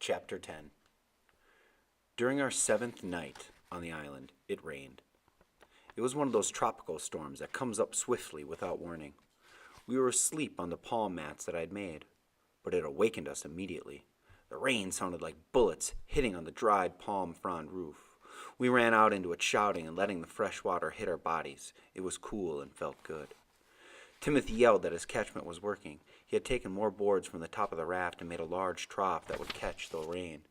Chapter 10. During our 7th night on the island, it rained. It was one of those tropical storms that comes up swiftly without warning. We were asleep on the palm mats that I'd made, but it awakened us immediately. The rain sounded like bullets hitting on the dried palm frond roof. We ran out into it shouting and letting the fresh water hit our bodies. It was cool and felt good. Timothy yelled that his catchment was working. He had taken more boards from the top of the raft and made a large trough that would catch the rain.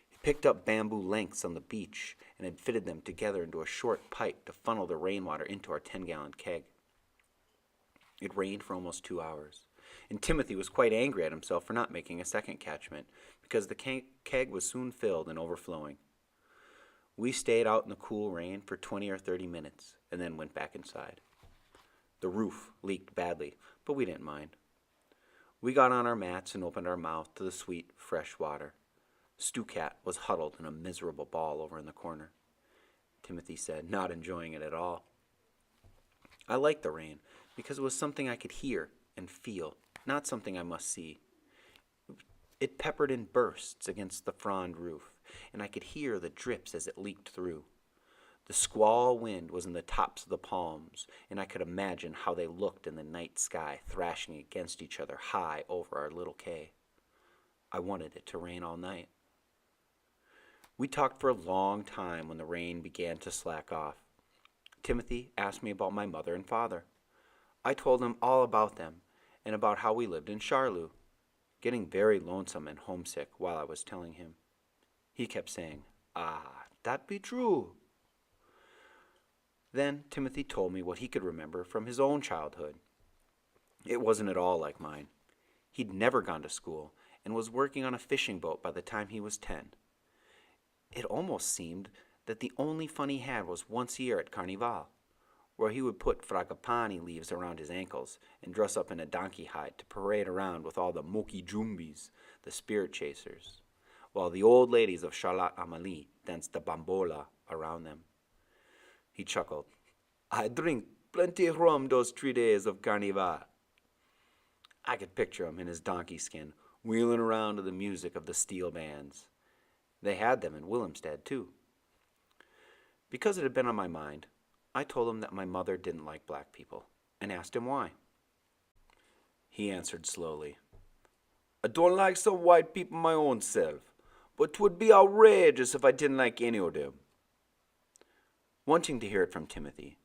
He picked up bamboo lengths on the beach and had fitted them together into a short pipe to funnel the rainwater into our 10-gallon keg. It rained for almost 2 hours, and Timothy was quite angry at himself for not making a second catchment, because the keg was soon filled and overflowing. We stayed out in the cool rain for 20 or 30 minutes, and then went back inside. The roof leaked badly, but we didn't mind. We got on our mats and opened our mouth to the sweet, fresh water. Stu-Cat was huddled in a miserable ball over in the corner. Timothy said, not enjoying it at all. I liked the rain because it was something I could hear and feel, not something I must see. It peppered in bursts against the frond roof, and I could hear the drips as it leaked through. The squall wind was in the tops of the palms, and I could imagine how they looked in the night sky, thrashing against each other high over our little cay. I wanted it to rain all night. We talked for a long time when the rain began to slack off. Timothy asked me about my mother and father. I told him all about them and about how we lived in Charlotte, getting very lonesome and homesick while I was telling him. He kept saying, that be true. Then Timothy told me what he could remember from his own childhood. It wasn't at all like mine. He'd never gone to school and was working on a fishing boat by the time he was 10. It almost seemed that the only fun he had was once a year at Carnival, where he would put fragapani leaves around his ankles and dress up in a donkey hide to parade around with all the moki jumbis, the spirit chasers, while the old ladies of Charlotte Amalie danced the bambola around them. He chuckled. I drink plenty of rum those 3 days of Carnival. I could picture him in his donkey skin, wheeling around to the music of the steel bands. They had them in Willemstad, too. Because it had been on my mind, I told him that my mother didn't like black people, and asked him why. He answered slowly, I don't like some white people my own self, but 'twould be outrageous if I didn't like any of them. Wanting to hear it from Timothy,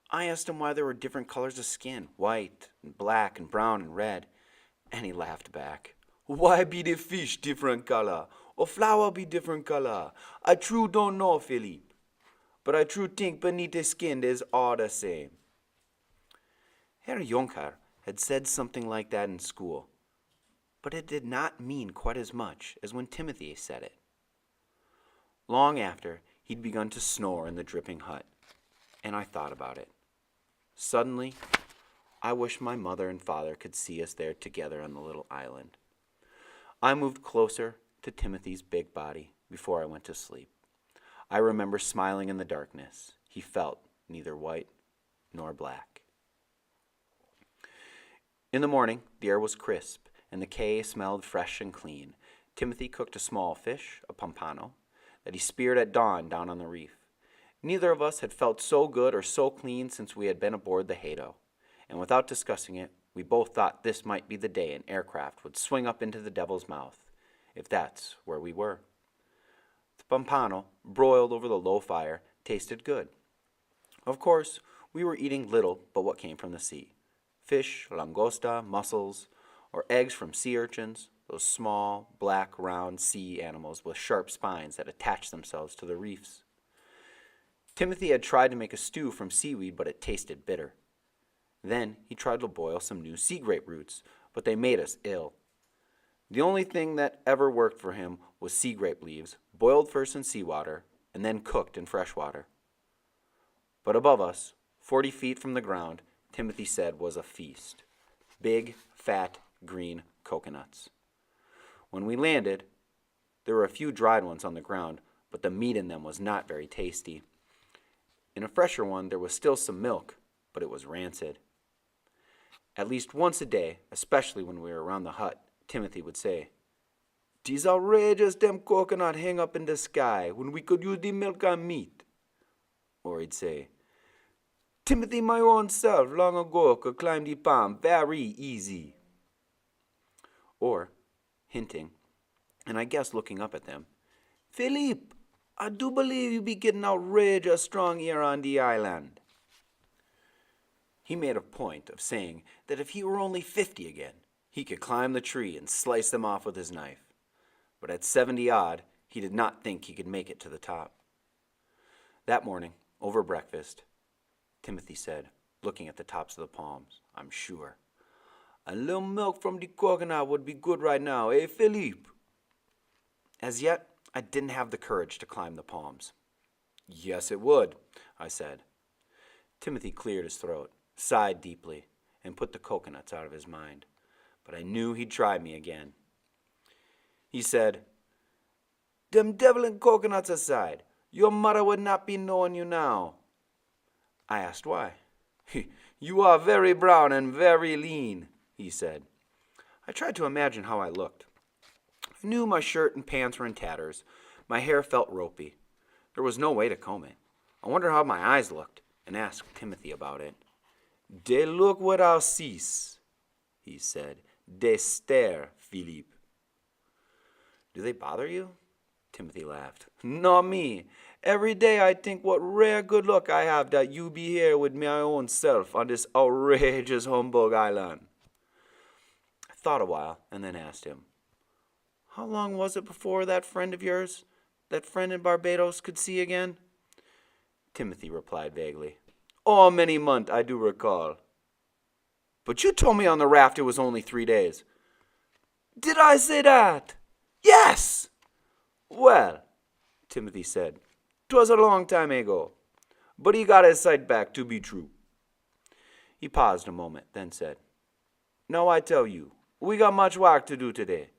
I asked him why there were different colors of skin, white and black and brown and red, and he laughed back. Why be the fish different color, or flower be different color? I true don't know, Philippe, but I true think beneath the skin is all the same. Herr Junker had said something like that in school, but it did not mean quite as much as when Timothy said it. Long after, he'd begun to snore in the dripping hut, and I thought about it. Suddenly, I wished my mother and father could see us there together on the little island. I moved closer to Timothy's big body before I went to sleep. I remember smiling in the darkness. He felt neither white nor black. In the morning, the air was crisp, and the cay smelled fresh and clean. Timothy cooked a small fish, a pompano, that he speared at dawn down on the reef. Neither of us had felt so good or so clean since we had been aboard the Hato, and without discussing it, we both thought this might be the day an aircraft would swing up into the Devil's Mouth, if that's where we were. The pompano, broiled over the low fire, tasted good. Of course, we were eating little but what came from the sea. Fish, langosta, mussels, or eggs from sea urchins, those small, black, round sea animals with sharp spines that attach themselves to the reefs. Timothy had tried to make a stew from seaweed, but it tasted bitter. Then he tried to boil some new sea grape roots, but they made us ill. The only thing that ever worked for him was sea grape leaves, boiled first in seawater and then cooked in fresh water. But above us, 40 feet from the ground, Timothy said was a feast. Big, fat, green coconuts. When we landed, there were a few dried ones on the ground, but the meat in them was not very tasty. In a fresher one, there was still some milk, but it was rancid. At least once a day, especially when we were around the hut, Timothy would say, 'Tis outrageous them coconut hang up in the sky when we could use the milk and meat. Or he'd say, Timothy my own self long ago could climb the palm very easy. Or, hinting, and I guess looking up at them, Philippe, I do believe you be getting outrageous strong here on the island. He made a point of saying that if he were only 50 again, he could climb the tree and slice them off with his knife. But at 70-odd, he did not think he could make it to the top. That morning, over breakfast, Timothy said, looking at the tops of the palms, I'm sure, a little milk from the coconut would be good right now, eh, Philippe? As yet, I didn't have the courage to climb the palms. Yes, it would, I said. Timothy cleared his throat, sighed deeply, and put the coconuts out of his mind. But I knew he'd try me again. He said, Them devilin' coconuts aside, your mother would not be knowing you now. I asked why. You are very brown and very lean, he said. I tried to imagine how I looked. I knew my shirt and pants were in tatters. My hair felt ropey. There was no way to comb it. I wondered how my eyes looked and asked Timothy about it. They look without cease, he said. They stare, Philippe. Do they bother you? Timothy laughed. Not me. Every day I think what rare good luck I have that you be here with my own self on this outrageous humbug island. I thought a while and then asked him, How long was it before that friend of yours, that friend in Barbados, could see again? Timothy replied vaguely, Oh, many months, I do recall. But you told me on the raft it was only 3 days. Did I say that? Yes! Well, Timothy said, 'twas a long time ago, but he got his sight back to be true. He paused a moment, then said, Now I tell you, we got much work to do today.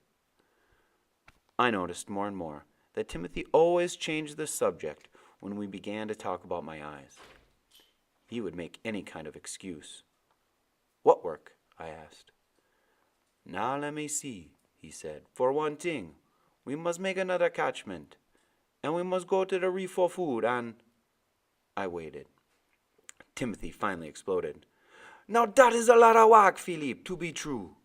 I noticed more and more that Timothy always changed the subject when we began to talk about my eyes. He would make any kind of excuse. What work? I asked. Now let me see, he said. For one thing, we must make another catchment, and we must go to the reef for food, and... I waited. Timothy finally exploded. Now that is a lot of work, Philippe, to be true.